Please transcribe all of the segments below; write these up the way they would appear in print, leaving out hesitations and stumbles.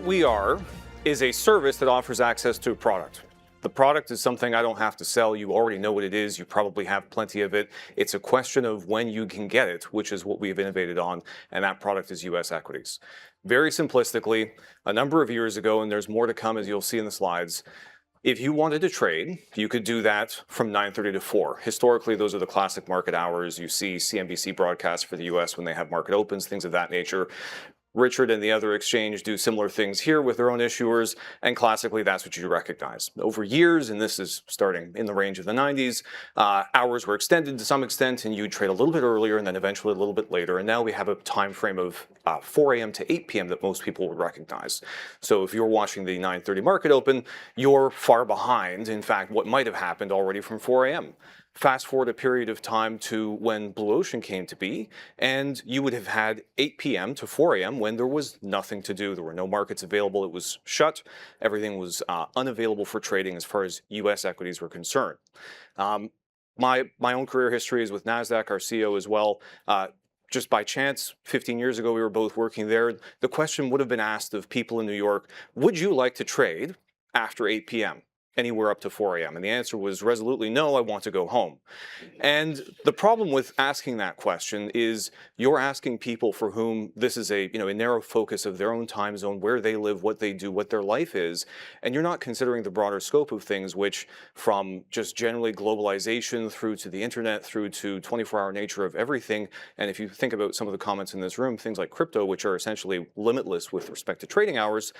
What we are is a service that offers access to a product. The product is something I don't have to sell. You already know what it is. You probably have plenty of it. It's a question of when you can get it, which is what we've innovated on, and that product is U.S. equities. Very simplistically, a number of years ago, and there's more to come as you'll see in the slides, if you wanted to trade, you could do that from 9:30 to 4. Historically, those are the classic market hours. You see CNBC broadcasts for the U.S. when they have market opens, things of that nature. Richard and the other exchange do similar things here with their own issuers, and classically that's what you recognize. Over years, and this is starting in the range of the 90s, hours were extended to some extent, and you'd trade a little bit earlier and then eventually a little bit later, and now we have a time frame of 4 a.m. to 8 p.m. that most people would recognize. So if you're watching the 9:30 market open, you're far behind, in fact, what might have happened already from 4 a.m. Fast forward a period of time to when Blue Ocean came to be, and you would have had 8 p.m. to 4 a.m. when there was nothing to do. There were no markets available. It was shut. Everything was unavailable for trading as far as U.S. equities were concerned. My own career history is with NASDAQ, our CEO as well. Just by chance, 15 years ago, we were both working there. The question would have been asked of people in New York, would you like to trade after 8 p.m.? Anywhere up to 4 a.m. And the answer was resolutely no, I want to go home. And the problem with asking that question is you're asking people for whom this is a narrow focus of their own time zone, where they live, what they do, what their life is, and you're not considering the broader scope of things, which from just generally globalization through to the internet, through to 24-hour nature of everything. And if you think about some of the comments in this room, things like crypto, which are essentially limitless with respect to trading hours,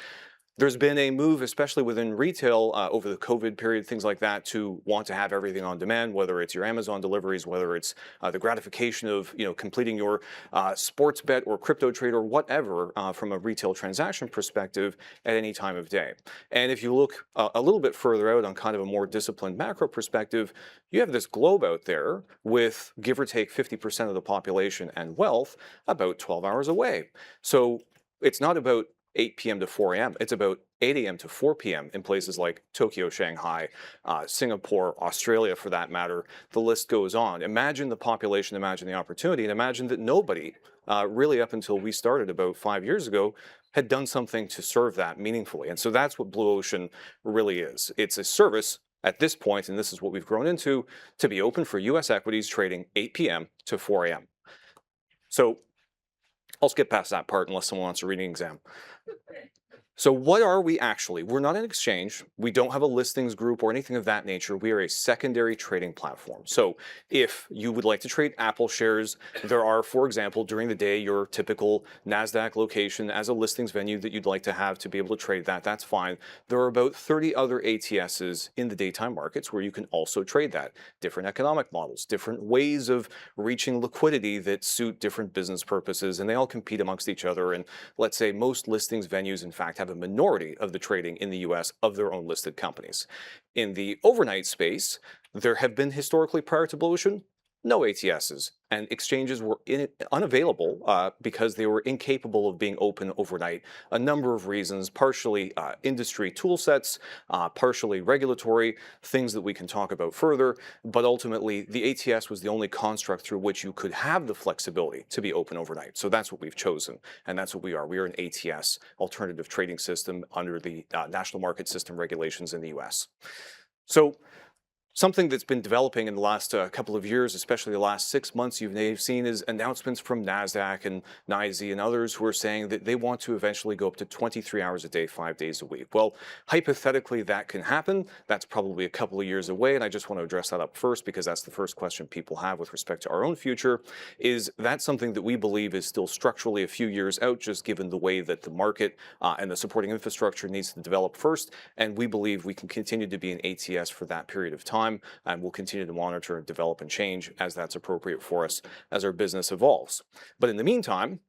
there's been a move, especially within retail over the COVID period, things like that, to want to have everything on demand, whether it's your Amazon deliveries, whether it's the gratification of completing your sports bet or crypto trade or whatever from a retail transaction perspective at any time of day. And if you look a little bit further out on kind of a more disciplined macro perspective, you have this globe out there with give or take 50% of the population and wealth about 12 hours away. So it's not about 8 p.m. to 4 a.m. It's about 8 a.m. to 4 p.m. in places like Tokyo, Shanghai, Singapore, Australia for that matter. The list goes on. Imagine the population, imagine the opportunity, and imagine that nobody, really up until we started about 5 years ago, had done something to serve that meaningfully. And so that's what Blue Ocean really is. It's a service at this point, and this is what we've grown into, to be open for U.S. equities trading 8 p.m. to 4 a.m. So I'll skip past that part unless someone wants a reading exam. So what are we actually? We're not an exchange. We don't have a listings group or anything of that nature. We are a secondary trading platform. So if you would like to trade Apple shares, there are, for example, during the day, your typical NASDAQ location as a listings venue that you'd like to have to be able to trade that. That's fine. There are about 30 other ATSs in the daytime markets where you can also trade that. Different economic models, different ways of reaching liquidity that suit different business purposes, and they all compete amongst each other. And let's say most listings venues, in fact, have a minority of the trading in the US of their own listed companies. In the overnight space, there have been historically prior to Blue Ocean, no ATSs, and exchanges were unavailable because they were incapable of being open overnight. A number of reasons, partially industry tool sets, partially regulatory, things that we can talk about further, but ultimately the ATS was the only construct through which you could have the flexibility to be open overnight. So that's what we've chosen, and that's what we are. We are an ATS, alternative trading system, under the National Market System regulations in the US. So something that's been developing in the last couple of years, especially the last 6 months, you've seen is announcements from NASDAQ and NYSE and others who are saying that they want to eventually go up to 23 hours a day, 5 days a week. Well, hypothetically, that can happen. That's probably a couple of years away, and I just want to address that up first because that's the first question people have with respect to our own future. Is that something that we believe is still structurally a few years out, just given the way that the market and the supporting infrastructure needs to develop first, and we believe we can continue to be an ATS for that period of time. And we'll continue to monitor, develop, and change as that's appropriate for us as our business evolves. But in the meantime,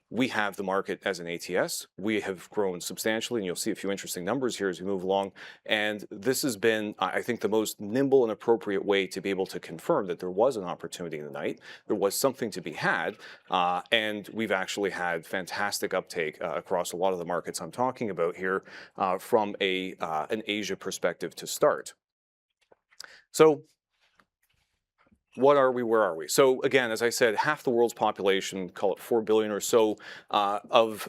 we have the market as an ATS. We have grown substantially, and you'll see a few interesting numbers here as we move along. And this has been, I think, the most nimble and appropriate way to be able to confirm that there was an opportunity in the night, there was something to be had, and we've actually had fantastic uptake across a lot of the markets I'm talking about here from an Asia perspective to start. So what are we? Where are we? So again, as I said, half the world's population, call it 4 billion or so, of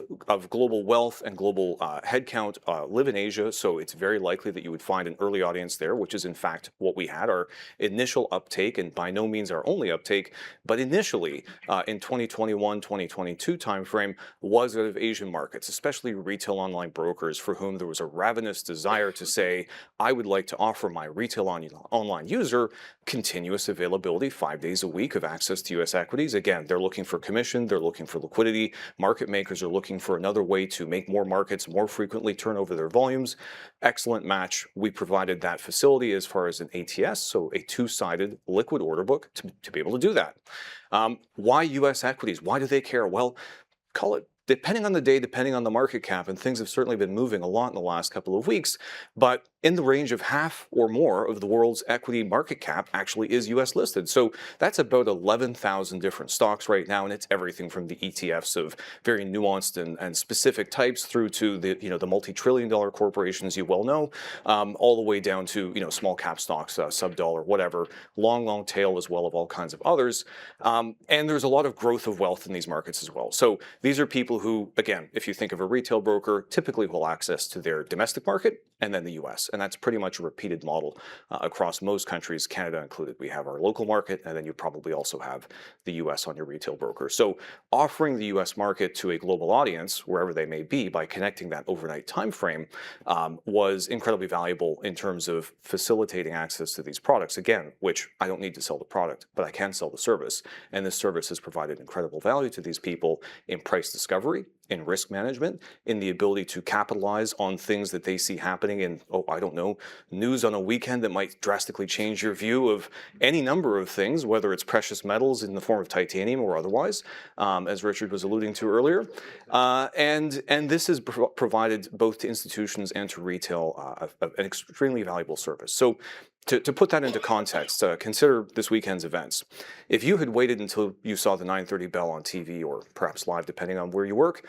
global wealth and global headcount live in Asia. So it's very likely that you would find an early audience there, which is in fact what we had. Our initial uptake, and by no means our only uptake, but initially in 2021, 2022 timeframe was out of Asian markets, especially retail online brokers for whom there was a ravenous desire to say, I would like to offer my retail online user continuous availability 5 days a week of access to U.S. equities. Again, they're looking for commission, they're looking for liquidity. Market makers are looking for another way to make more markets more frequently turn over their volumes. Excellent match. We provided that facility as far as an ATS, so a two-sided liquid order book to be able to do that. Why U.S. equities? Why do they care? Well, call it depending on the day, depending on the market cap, and things have certainly been moving a lot in the last couple of weeks, but in the range of half or more of the world's equity market cap actually is US listed. So that's about 11,000 different stocks right now, and it's everything from the ETFs of very nuanced and specific types through to the multi-trillion-dollar corporations you well know, all the way down to small cap stocks, sub-dollar, whatever, long tail as well of all kinds of others. And there's a lot of growth of wealth in these markets as well. So these are people who, again, if you think of a retail broker, typically will access to their domestic market and then the US. And that's pretty much a repeated model across most countries, Canada included. We have our local market, and then you probably also have the US on your retail broker. So offering the US market to a global audience, wherever they may be, by connecting that overnight time frame was incredibly valuable in terms of facilitating access to these products, again, which I don't need to sell the product, but I can sell the service. And this service has provided incredible value to these people in price discovery, in risk management, in the ability to capitalize on things that they see happening in, I don't know, news on a weekend that might drastically change your view of any number of things, whether it's precious metals in the form of titanium or otherwise, as Richard was alluding to earlier. And this has provided both to institutions and to retail an extremely valuable service. So to put that into context, consider this weekend's events. If you had waited until you saw the 9:30 bell on TV, or perhaps live, depending on where you work,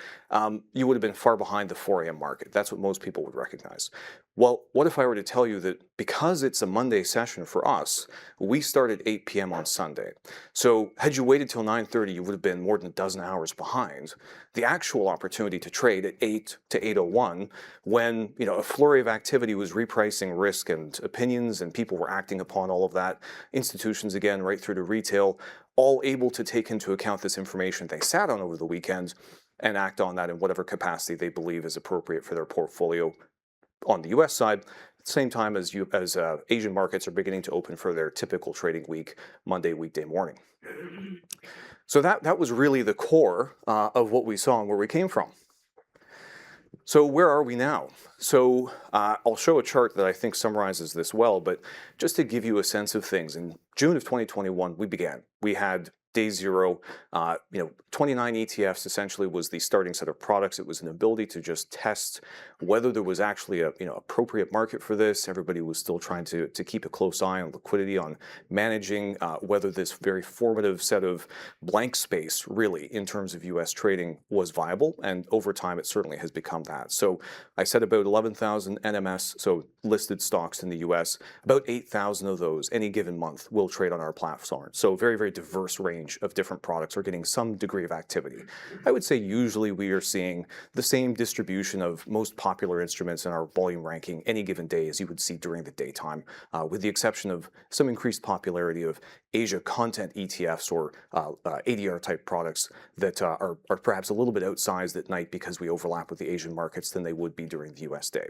you would have been far behind the 4 a.m. market. That's what most people would recognize. Well, what if I were to tell you that because it's a Monday session for us, we start at 8 p.m. on Sunday. So had you waited till 9:30, you would have been more than a dozen hours behind the actual opportunity to trade at 8 to 8:01 when a flurry of activity was repricing risk and opinions, and people were acting upon all of that. Institutions, again, right through to retail, all able to take into account this information they sat on over the weekend and act on that in whatever capacity they believe is appropriate for their portfolio on the U.S. side, at the same time as Asian markets are beginning to open for their typical trading week, Monday, weekday morning. So that was really the core of what we saw and where we came from. So where are we now? So I'll show a chart that I think summarizes this well, but just to give you a sense of things, in June of 2021, we began. We had day zero, 29 ETFs essentially was the starting set of products. It was an ability to just test whether there was actually a appropriate market for this. Everybody was still trying to keep a close eye on liquidity, on managing whether this very formative set of blank space really in terms of US trading was viable. And over time, it certainly has become that. So I said about 11,000 NMS, so listed stocks in the US, about 8,000 of those any given month will trade on our platform. So very, very diverse range of different products are getting some degree of activity. I would say usually we are seeing the same distribution of most popular instruments in our volume ranking any given day as you would see during the daytime, with the exception of some increased popularity of Asia content ETFs or ADR type products that are perhaps a little bit outsized at night because we overlap with the Asian markets than they would be during the US day.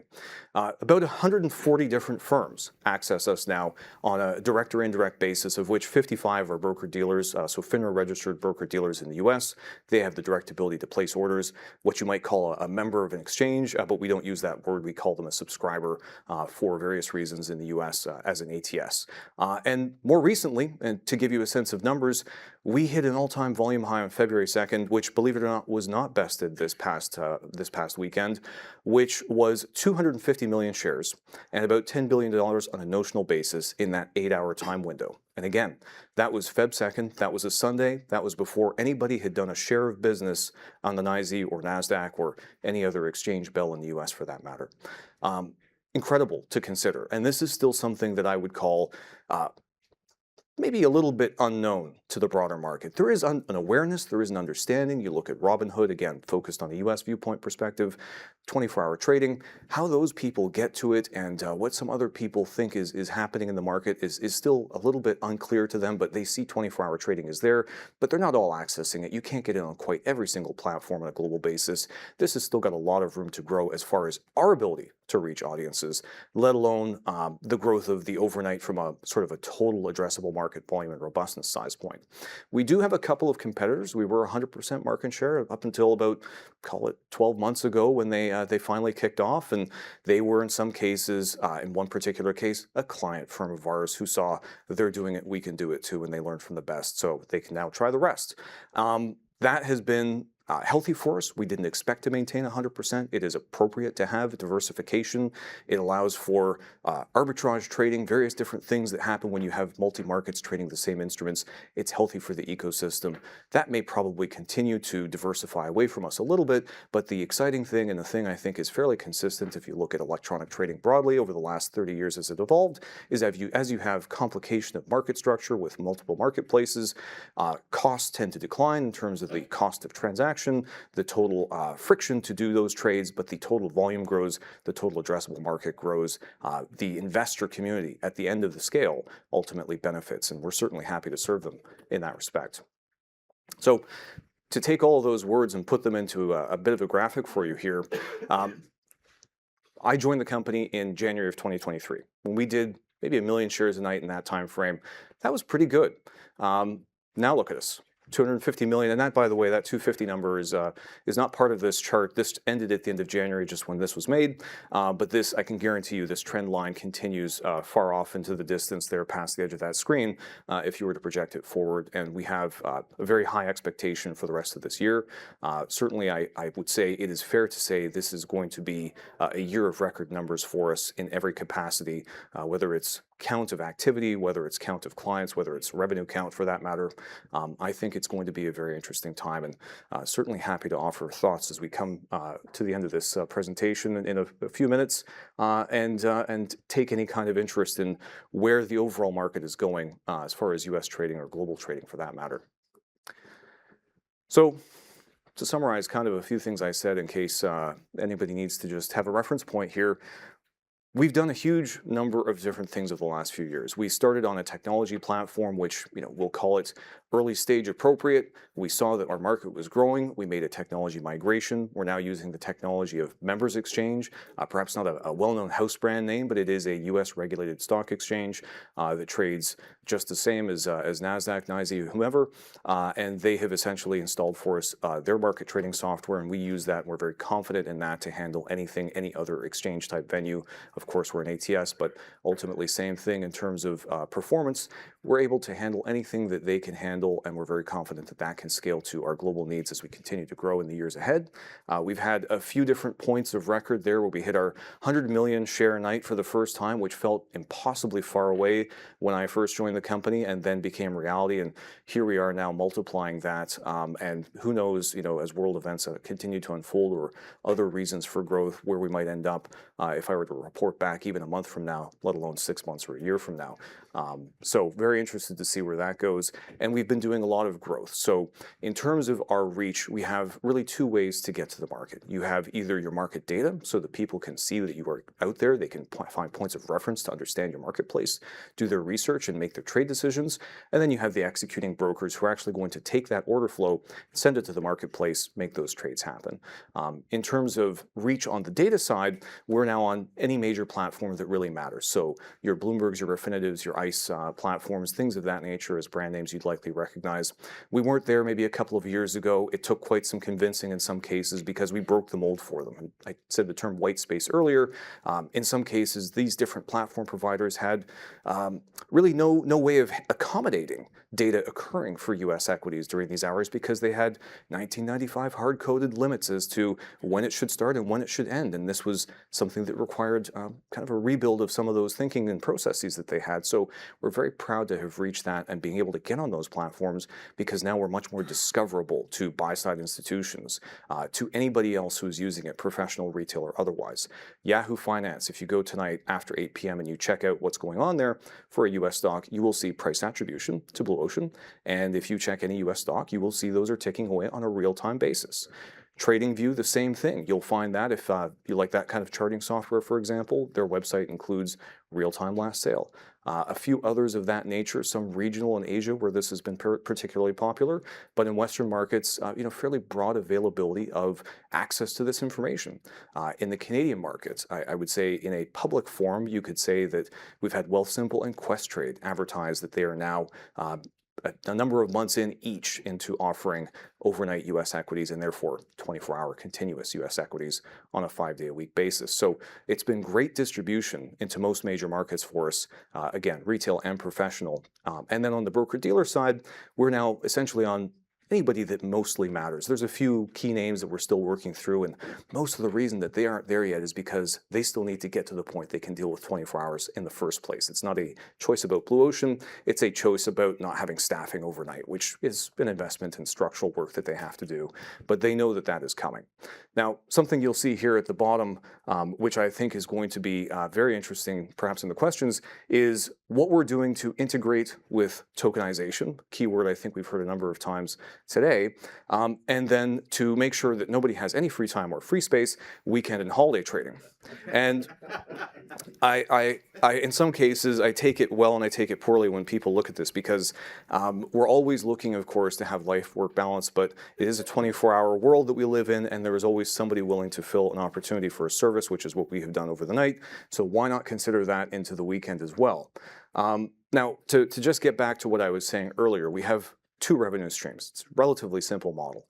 About 140 different firms access us now on a direct or indirect basis, of which 55 are broker dealers, so FINRA registered broker dealers in the US. They have the direct ability to place orders, what you might call a member of an exchange, but we don't use that word. We call them a subscriber for various reasons in the US as an ATS. And more recently, and to give you a sense of numbers, we hit an all-time volume high on February 2nd, which, believe it or not, was not bested this past weekend, which was 250 million shares and about $10 billion on a notional basis in that 8-hour time window. And again, that was Feb 2nd, that was a Sunday, that was before anybody had done a share of business on the NYSE or NASDAQ or any other exchange bell in the US for that matter. Incredible to consider. And this is still something that I would call maybe a little bit unknown to the broader market. There is an awareness, there is an understanding. You look at Robinhood, again, focused on a US viewpoint perspective, 24-hour trading. How those people get to it and what some other people think is happening in the market is still a little bit unclear to them, but they see 24-hour trading is there, but they're not all accessing it. You can't get in on quite every single platform on a global basis. This has still got a lot of room to grow as far as our ability to reach audiences, let alone the growth of the overnight from a sort of a total addressable market volume and robustness size point. We do have a couple of competitors. We were 100% market share up until about, call it 12 months ago when they finally kicked off, and they were in some cases, in one particular case, a client firm of ours who saw that they're doing it, we can do it too, and they learned from the best, so they can now try the rest. That has been healthy for us. We didn't expect to maintain 100%. It is appropriate to have diversification. It allows for arbitrage trading, various different things that happen when you have multi-markets trading the same instruments. It's healthy for the ecosystem. That may probably continue to diversify away from us a little bit, but the exciting thing, and the thing I think is fairly consistent if you look at electronic trading broadly over the last 30 years as it evolved, is as you have complication of market structure with multiple marketplaces, costs tend to decline in terms of the cost of transaction, the total friction to do those trades, but the total volume grows, the total addressable market grows, the investor community at the end of the scale ultimately benefits, and we're certainly happy to serve them in that respect. So to take all of those words and put them into a bit of a graphic for you here, I joined the company in January of 2023. When we did maybe 1 million shares a night in that time frame, that was pretty good. Now look at us. 250 million, and that, by the way, that 250 number is not part of this chart. This ended at the end of January, just when this was made. But this, I can guarantee you, this trend line continues far off into the distance there, past the edge of that screen, if you were to project it forward. And we have a very high expectation for the rest of this year. Certainly, I would say it is fair to say this is going to be a year of record numbers for us in every capacity, whether it's count of activity, whether it's count of clients, whether it's revenue count for that matter. I think it's going to be a very interesting time, and certainly happy to offer thoughts as we come to the end of this presentation in a few minutes, and take any kind of interest in where the overall market is going as far as US trading or global trading for that matter. So to summarize kind of a few things I said in case anybody needs to just have a reference point here, we've done a huge number of different things over the last few years. We started on a technology platform, which we'll call it early stage appropriate. We saw that our market was growing. We made a technology migration. We're now using the technology of Members Exchange, perhaps not a well-known house brand name, but it is a US regulated stock exchange that trades just the same as NASDAQ, NYSE, whomever, and they have essentially installed for us their market trading software, and we use that, and we're very confident in that to handle anything, any other exchange type venue. Of course, we're an ATS, but ultimately same thing in terms of performance. We're able to handle anything that they can handle, and we're very confident that that can scale to our global needs as we continue to grow in the years ahead. We've had a few different points of record there where we hit our 100 million share night for the first time, which felt impossibly far away when I first joined the company and then became reality. And here we are now multiplying that. And who knows, as world events continue to unfold or other reasons for growth, where we might end up if I were to report back even a month from now, let alone 6 months or a year from now. So very interested to see where that goes. And we've been doing a lot of growth. So in terms of our reach, we have really two ways to get to the market. You have either your market data, so that people can see that you are out there. They can find points of reference to understand your marketplace, do their research and make their trade decisions. And then you have the executing brokers who are actually going to take that order flow, send it to the marketplace, make those trades happen. In terms of reach on the data side, we're now on any major platform that really matters. So your Bloombergs, your Refinitives, your ICE platforms, things of that nature as brand names you'd likely recognize. We weren't there maybe a couple of years ago. It took quite some convincing in some cases because we broke the mold for them. And I said the term white space earlier. In some cases, these different platform providers had really no way of accommodating data occurring for US equities during these hours because they had 1995 hard-coded limits as to when it should start and when it should end. And this was something that required kind of a rebuild of some of those thinking and processes that they had. So we're very proud to have reached that and being able to get on those platforms, because now we're much more discoverable to buy-side institutions, to anybody else who's using it, professional, retail, or otherwise. Yahoo Finance, if you go tonight after 8 p.m. and you check out what's going on there for a U.S. stock, you will see price attribution to Blue Ocean. And if you check any U.S. stock, you will see those are ticking away on a real-time basis. TradingView, the same thing. You'll find that if you like that kind of charting software, for example, their website includes real-time last sale. A few others of that nature, some regional in Asia where this has been particularly popular, but in Western markets, fairly broad availability of access to this information. In the Canadian markets, I would say in a public forum, you could say that we've had Wealthsimple and Questrade advertise that they are now a number of months in each into offering overnight U.S. equities and therefore 24-hour continuous U.S. equities on a 5-day-a-week basis. So it's been great distribution into most major markets for us, again, retail and professional. And then on the broker-dealer side, we're now essentially on anybody that mostly matters. There's a few key names that we're still working through, and most of the reason that they aren't there yet is because they still need to get to the point they can deal with 24 hours in the first place. It's not a choice about Blue Ocean, it's a choice about not having staffing overnight, which is an investment in structural work that they have to do, but they know that that is coming. Now, something you'll see here at the bottom, which I think is going to be very interesting, perhaps in the questions, is what we're doing to integrate with tokenization, keyword I think we've heard a number of times today, and then to make sure that nobody has any free time or free space, weekend and holiday trading. And I in some cases, I take it well and I take it poorly when people look at this, because we're always looking, of course, to have life-work balance, but it is a 24-hour world that we live in, and there is always somebody willing to fill an opportunity for a service, which is what we have done over the night. So why not consider that into the weekend as well? Now, to just get back to what I was saying earlier, we have two revenue streams. It's a relatively simple model.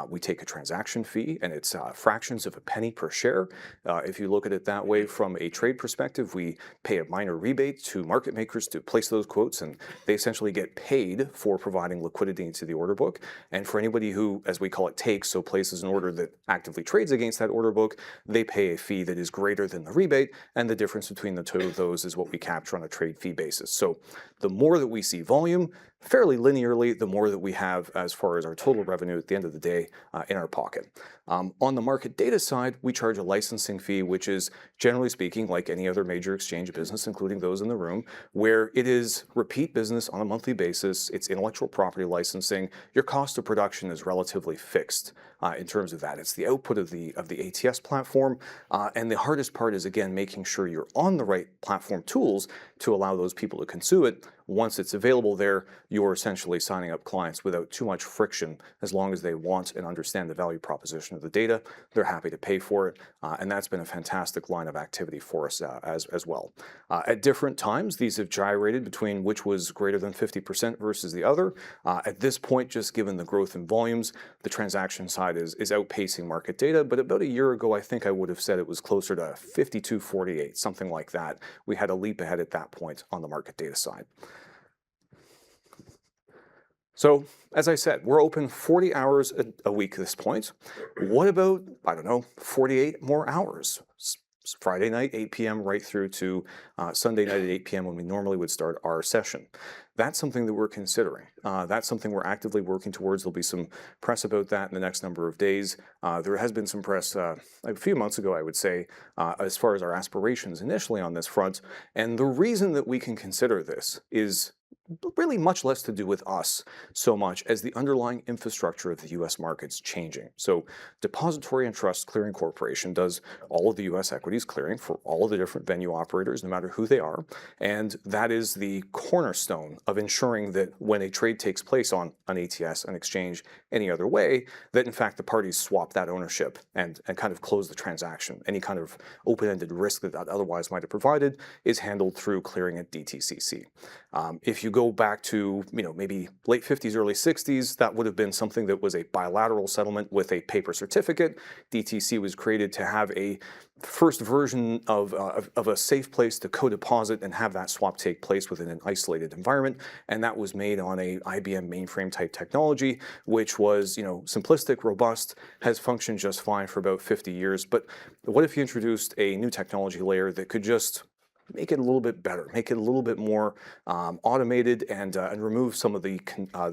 We take a transaction fee, and it's fractions of a penny per share. If you look at it that way from a trade perspective, we pay a minor rebate to market makers to place those quotes, and they essentially get paid for providing liquidity into the order book. And for anybody who, as we call it, takes, so places an order that actively trades against that order book, they pay a fee that is greater than the rebate, and the difference between the two of those is what we capture on a trade fee basis. So the more that we see volume, fairly linearly, the more that we have as far as our total revenue at the end of the day in our pocket. On the market data side, we charge a licensing fee, which is, generally speaking, like any other major exchange business, including those in the room, where it is repeat business on a monthly basis. It's intellectual property licensing. Your cost of production is relatively fixed in terms of that. It's the output of the ATS platform, and the hardest part is, again, making sure you're on the right platform tools to allow those people to consume it. Once it's available there, you're essentially signing up clients without too much friction. As long as they want and understand the value proposition of the data, they're happy to pay for it, and that's been a fantastic line of activity for us as well. At different times, these have gyrated between which was greater than 50% versus the other. At this point, just given the growth in volumes, the transaction side is outpacing market data, but about a year ago, I think I would have said it was closer to 52-48, something like that. We had a leap ahead at that point on the market data side. So, as I said, we're open 40 hours a week at this point. What about, I don't know, 48 more hours? Friday night, 8 p.m. right through to Sunday night at 8 p.m. when we normally would start our session. That's something that we're considering. That's something we're actively working towards. There'll be some press about that in the next number of days. There has been some press a few months ago, I would say, as far as our aspirations initially on this front. And the reason that we can consider this is really much less to do with us so much as the underlying infrastructure of the U.S. market's changing. So Depository and Trust Clearing Corporation does all of the U.S. equities clearing for all of the different venue operators, no matter who they are. And that is the cornerstone of ensuring that when a trade takes place on an ATS, an exchange, any other way, that in fact the parties swap that ownership and kind of close the transaction. Any kind of open-ended risk that otherwise might have provided is handled through clearing at DTCC. If you go back to maybe late 50s, early 60s, that would have been something that was a bilateral settlement with a paper certificate. DTC was created to have a first version of a safe place to co-deposit and have that swap take place within an isolated environment. And that was made on a IBM mainframe type technology, which was, simplistic, robust, has functioned just fine for about 50 years. But what if you introduced a new technology layer that could just make it a little bit better, make it a little bit more automated, and remove some of the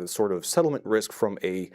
sort of settlement risk from a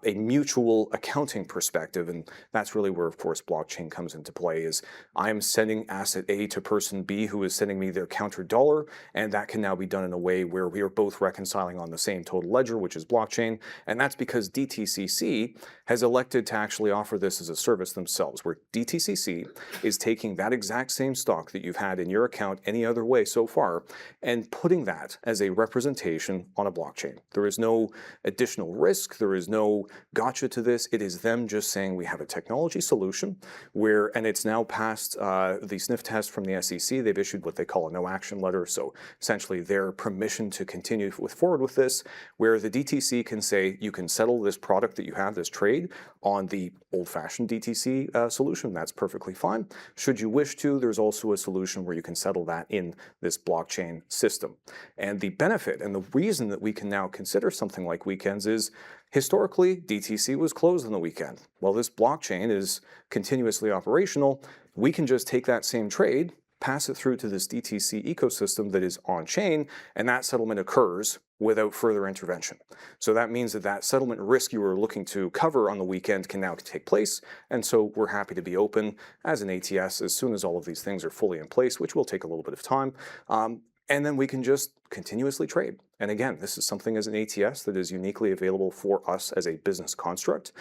mutual accounting perspective. And that's really where, of course, blockchain comes into play. Is I am sending asset A to person B, who is sending me their counter dollar, and that can now be done in a way where we are both reconciling on the same total ledger, which is blockchain. And that's because DTCC has elected to actually offer this as a service themselves, where DTCC is taking that exact same stock that you've had in your account any other way so far and putting that as a representation on a blockchain. There is no additional risk. There is no gotcha to this. It is them just saying we have a technology solution and it's now passed the sniff test from the SEC. They've issued what they call a no action letter. So essentially their permission to continue forward with this, where the DTC can say you can settle this product that you have, this trade, on the old-fashioned DTC solution. That's perfectly fine. Should you wish to, there's also a solution where you can settle that in this blockchain system. And the benefit and the reason that we can now consider something like weekends is historically DTC was closed on the weekend. Well, this blockchain is continuously operational. We can just take that same trade, pass it through to this DTC ecosystem that is on chain, and that settlement occurs without further intervention. So that means that settlement risk you were looking to cover on the weekend can now take place. And so we're happy to be open as an ATS as soon as all of these things are fully in place, which will take a little bit of time. And then we can just continuously trade. And again, this is something as an ATS that is uniquely available for us as a business construct.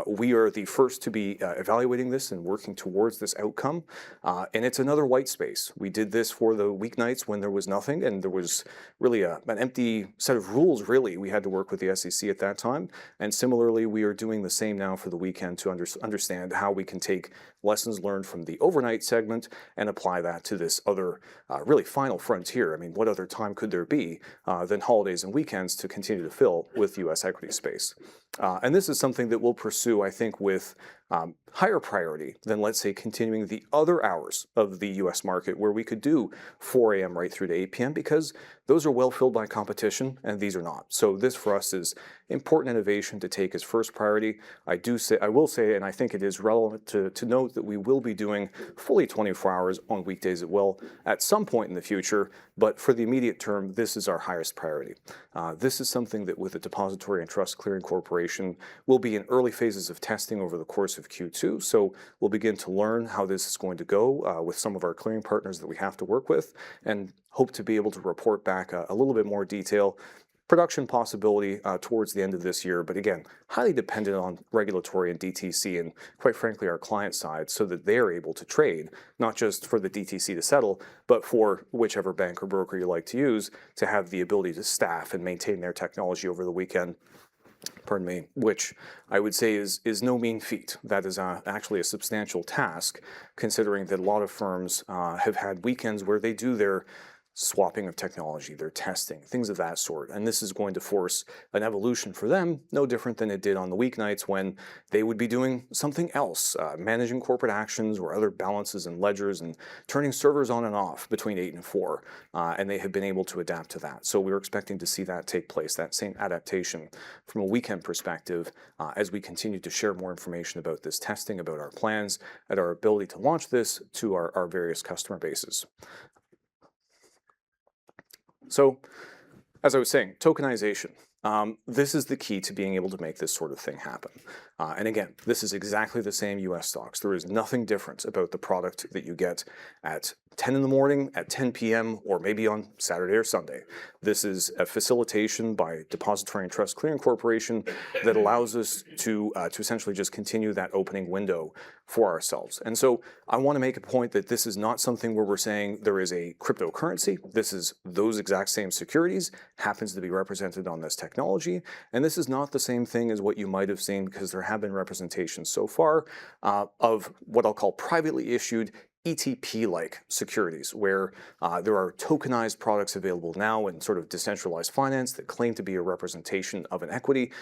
We are the first to be evaluating this and working towards this outcome. And it's another white space. We did this for the weeknights when there was nothing, and there was really an empty set of rules, really. We had to work with the SEC at that time. And similarly, we are doing the same now for the weekend to understand how we can take lessons learned from the overnight segment and apply that to this other really final frontier. I mean, what other time could there be than holidays and weekends to continue to fill with U.S. equity space? And this is something that we'll pursue, I think, with higher priority than, let's say, continuing the other hours of the U.S. market where we could do 4 a.m. right through to 8 p.m. because those are well filled by competition and these are not. So this for us is important innovation to take as first priority. I will say, and I think it is relevant to note that we will be doing fully 24 hours on weekdays as well at some point in the future, but for the immediate term, this is our highest priority. This is something that with the Depository and Trust Clearing Corporation will be in early phases of testing over the course of Q2. So we'll begin to learn how this is going to go with some of our clearing partners that we have to work with, and hope to be able to report back a little bit more detail. Production possibility towards the end of this year, but again, highly dependent on regulatory and DTC and quite frankly our client side, so that they're able to trade, not just for the DTC to settle, but for whichever bank or broker you like to use to have the ability to staff and maintain their technology over the weekend. Pardon me, which I would say is no mean feat. That is actually a substantial task, considering that a lot of firms have had weekends where they do their swapping of technology, their testing, things of that sort. And this is going to force an evolution for them, no different than it did on the weeknights when they would be doing something else, managing corporate actions or other balances and ledgers and turning servers on and off between 8 and 4. And they have been able to adapt to that. So we're expecting to see that take place, that same adaptation from a weekend perspective as we continue to share more information about this testing, about our plans, and our ability to launch this to our various customer bases. So, as I was saying, tokenization. This is the key to being able to make this sort of thing happen. And again, this is exactly the same US stocks. There is nothing different about the product that you get at 10 in the morning, at 10 p.m., or maybe on Saturday or Sunday. This is a facilitation by Depository and Trust Clearing Corporation that allows us to essentially just continue that opening window for ourselves. And so I want to make a point that this is not something where we're saying there is a cryptocurrency. This is those exact same securities, happens to be represented on this technology. And this is not the same thing as what you might have seen, because there have been representations so far of what I'll call privately issued ETP-like securities, where there are tokenized products available now in sort of decentralized finance that claim to be a representation of an equity.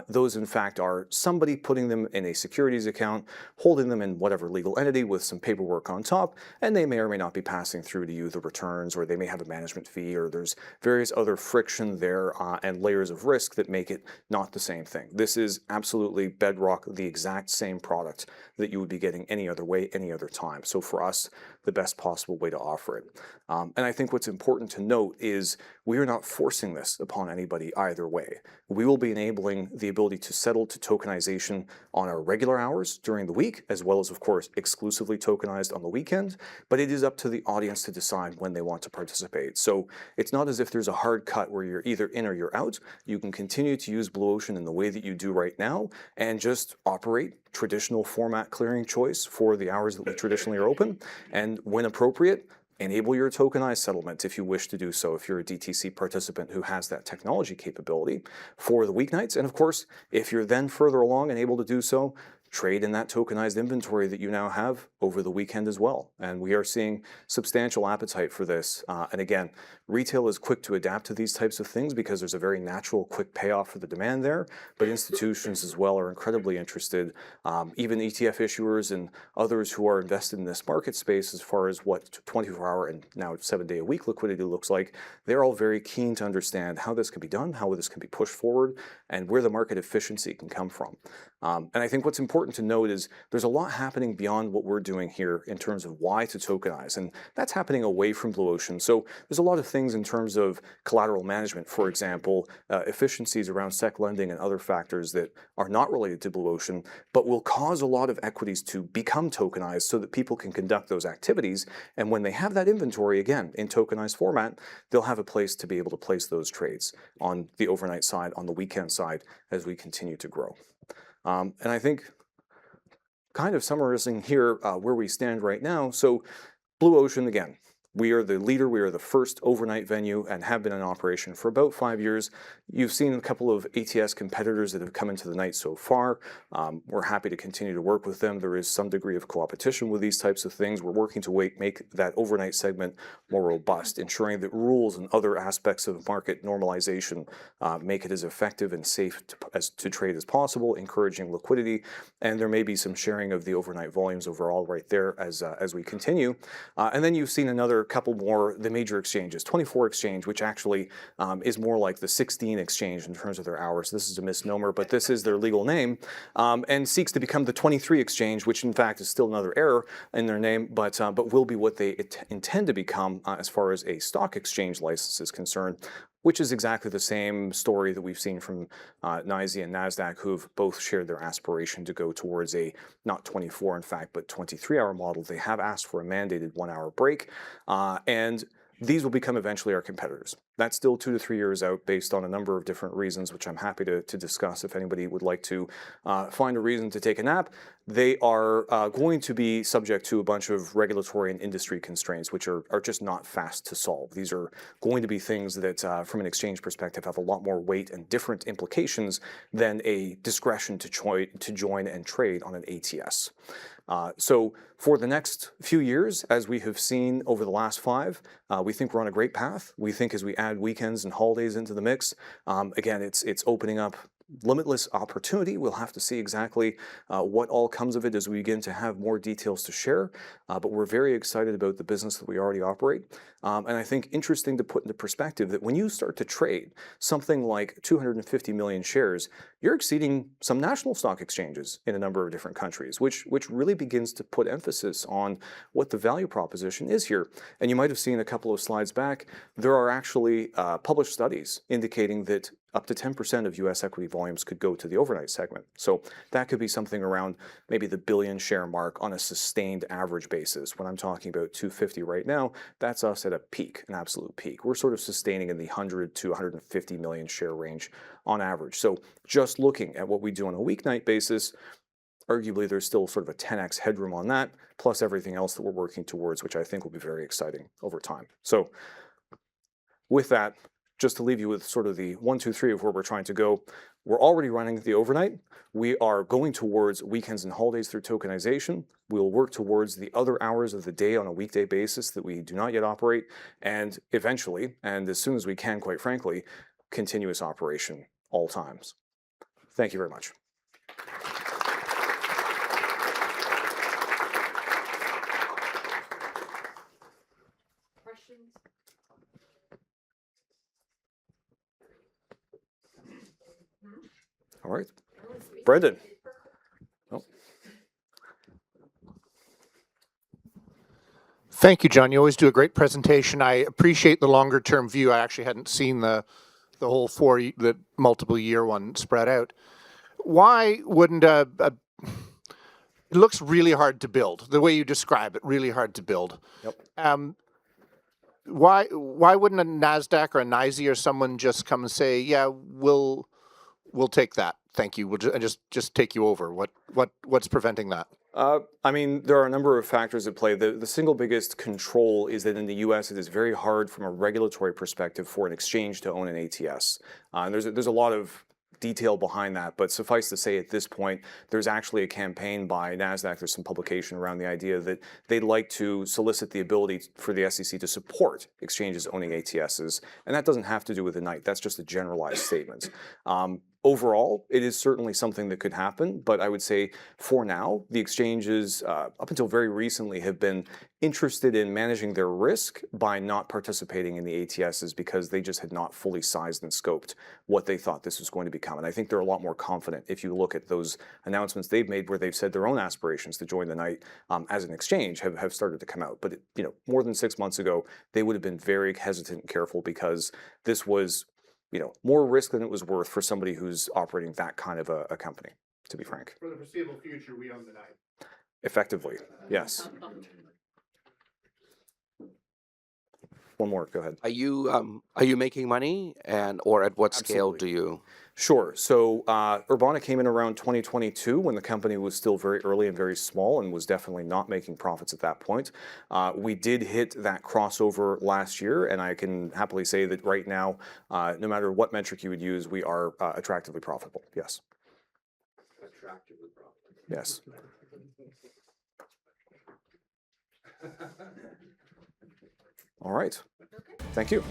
Those, in fact, are somebody putting them in a securities account, holding them in whatever legal entity with some paperwork on top, and they may or may not be passing through to you the returns, or they may have a management fee, or there's various other friction there and layers of risk that make it not the same thing. This is absolutely bedrock, the exact same product that you would be getting any other way, any other time. So for us, the best possible way to offer it. And I think what's important to note is we are not forcing this upon anybody either way. We will be enabling the ability to settle to tokenization on our regular hours during the week, as well as, of course, exclusively tokenized on the weekend, but it is up to the audience to decide when they want to participate. So it's not as if there's a hard cut where you're either in or you're out. You can continue to use Blue Ocean in the way that you do right now and just operate traditional format clearing choice for the hours that we traditionally are open, and when appropriate, enable your tokenized settlement if you wish to do so, if you're a DTC participant who has that technology capability for the weeknights. And of course, if you're then further along and able to do so, trade in that tokenized inventory that you now have over the weekend as well. And we are seeing substantial appetite for this. And again, retail is quick to adapt to these types of things because there's a very natural quick payoff for the demand there, but institutions as well are incredibly interested. Even ETF issuers and others who are invested in this market space as far as what 24-hour and now 7-day-a-week liquidity looks like, they're all very keen to understand how this can be done, how this can be pushed forward, and where the market efficiency can come from. And I think what's important to note is there's a lot happening beyond what we're doing here in terms of why to tokenize, and that's happening away from Blue Ocean. So there's a lot of things in terms of collateral management, for example, efficiencies around SEC lending and other factors that are not related to Blue Ocean, but will cause a lot of equities to become tokenized so that people can conduct those activities. And when they have that inventory, again, in tokenized format, they'll have a place to be able to place those trades on the overnight side, on the weekend side, as we continue to grow. And I think kind of summarizing here where we stand right now. So Blue Ocean, again, we are the leader, we are the first overnight venue and have been in operation for about 5 years. You've seen a couple of ATS competitors that have come into the night so far. We're happy to continue to work with them. There is some degree of co-opetition with these types of things. We're working to make that overnight segment more robust, ensuring that rules and other aspects of market normalization make it as effective and safe to trade as possible, encouraging liquidity. And there may be some sharing of the overnight volumes overall right there as we continue. And then you've seen another couple more, the major exchanges, 24 Exchange, which actually is more like the 16 Exchange in terms of their hours. This is a misnomer, but this is their legal name, and seeks to become the 23 Exchange, which in fact is still another error in their name, but will be what they intend to become as far as a stock exchange license is concerned, which is exactly the same story that we've seen from NYSE and NASDAQ, who've both shared their aspiration to go towards a not 24, in fact, but 23-hour model. They have asked for a mandated 1-hour break, and these will become eventually our competitors. That's still 2 to 3 years out based on a number of different reasons, which I'm happy to discuss if anybody would like to find a reason to take a nap. They are going to be subject to a bunch of regulatory and industry constraints, which are just not fast to solve. These are going to be things that, from an exchange perspective, have a lot more weight and different implications than a discretion to join and trade on an ATS. So for the next few years, as we have seen over the last 5, we think we're on a great path. We think as we add weekends and holidays into the mix, again, it's opening up limitless opportunity. We'll have to see exactly what all comes of it as we begin to have more details to share, but we're very excited about the business that we already operate. And I think interesting to put into perspective that when you start to trade something like 250 million shares, you're exceeding some national stock exchanges in a number of different countries, which really begins to put emphasis on what the value proposition is here. And you might have seen a couple of slides back, there are actually published studies indicating that up to 10% of US equity volumes could go to the overnight segment. So that could be something around maybe the billion share mark on a sustained average basis. When I'm talking about 250 right now, that's us at a peak, an absolute peak. We're sort of sustaining in the 100 to 150 million share range on average. So just looking at what we do on a weeknight basis, arguably there's still sort of a 10x headroom on that, plus everything else that we're working towards, which I think will be very exciting over time. So with that, just to leave you with sort of the 1, 2, 3 of where we're trying to go, we're already running the overnight. We are going towards weekends and holidays through tokenization. We'll work towards the other hours of the day on a weekday basis that we do not yet operate, and eventually, and as soon as we can, quite frankly, continuous operation all times. Thank you very much. Questions? All right. Brendan. Oh. Thank you, John. You always do a great presentation. I appreciate the longer term view. I actually hadn't seen the whole the multiple year one spread out. Why wouldn't it looks really hard to build, the way you describe it, really hard to build. Yep. Why wouldn't a NASDAQ or a NYSE or someone just come and say, yeah, we'll take that. Thank you. We'll just take you over. What's preventing that? I mean, there are a number of factors at play. The single biggest control is that in the U.S. it is very hard from a regulatory perspective for an exchange to own an ATS. And there's a lot of detail behind that, but suffice to say at this point, there's actually a campaign by NASDAQ, there's some publication around the idea that they'd like to solicit the ability for the SEC to support exchanges owning ATSs, and that doesn't have to do with the night, that's just a generalized statement. Overall, it is certainly something that could happen, but I would say for now, the exchanges, up until very recently, have been interested in managing their risk by not participating in the ATSs because they just had not fully sized and scoped what they thought this was going to become. And I think they're a lot more confident if you look at those announcements they've made where they've said their own aspirations to join the night as an exchange have started to come out. But more than 6 months ago, they would have been very hesitant and careful because this was more risk than it was worth for somebody who's operating that kind of a company, to be frank. For the foreseeable future, we own the night. Effectively, yes. One more, go ahead. Are you making money, or at what scale do you? Sure. So Urbana came in around 2022 when the company was still very early and very small and was definitely not making profits at that point. We did hit that crossover last year, and I can happily say that right now, no matter what metric you would use, we are attractively profitable. Yes. Attractively profitable. Yes. All right. Thank you.